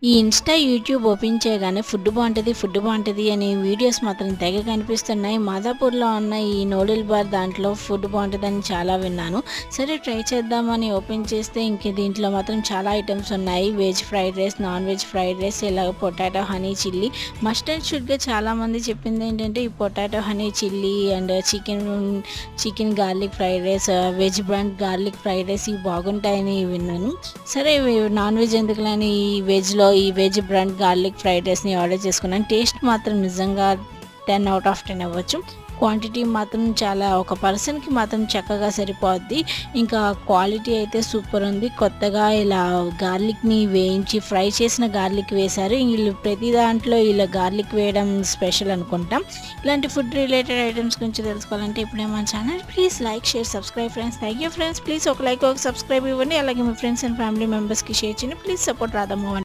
ఈ Insta, YouTube open చేయగానే food బావుంటది అని వీడియోస్ మాత్రం తెగ కనిపిస్తున్నాయి. మాదాపూర్‌లో ఉన్న ఈ నూడిల్ బార్ దాంట్లో ఫుడ్ బావుంటదని చాలా విన్నాను. సరే ట్రై చేద్దామని ఓపెన్ చేస్తే ఇంక దీంట్లో మాత్రం చాలా ఐటెమ్స్ ఉన్నాయి. Veg fried rice, non veg fried rice, ఇలాగ potato honey chilli. Must and షుడ్‌గా చాలామంది చెప్పిందేంటంటే ఈ potato honey chilli and chicken garlic fried rice, veg brand garlic fried rice ఇవి బాగుంటాయని విన్నాను. సరే నాన్ వెజ్ ఎందుకులే అని ఈ వెజ్ బ్రాండ్ గార్లిక్ ఫ్రైడ్ రైస్‌ని ఆర్డర్ చేసుకున్నాను. టేస్ట్ మాత్రం నిజంగా 10/10 అవ్వచ్చు. క్వాంటిటీ మాత్రం చాలా ఒక పర్సన్‌కి మాత్రం చక్కగా సరిపోద్ది. ఇంకా క్వాలిటీ అయితే సూపర్ ఉంది. కొత్తగా ఇలా గార్లిక్‌ని వేయించి ఫ్రై చేసిన గార్లిక్ వేశారు. ఈళ్ళు ప్రతి దాంట్లో ఇలా గార్లిక్ వేయడం స్పెషల్ అనుకుంటా. ఇలాంటి ఫుడ్ రిలేటెడ్ ఐటెమ్స్ గురించి తెలుసుకోవాలంటే ఇప్పుడే మన channel please like, share, subscribe friends. Thank you friends. Please ఒక లైక్, ఒక సబ్స్క్రైబ్ ఇవ్వండి. అలాగే మీ ఫ్రెండ్స్ అండ్ ఫ్యామిలీ మెంబర్స్‌కి షేర్ చేయండి. ప్లీజ్ సపోర్ట్ రాధమ్మ వంట.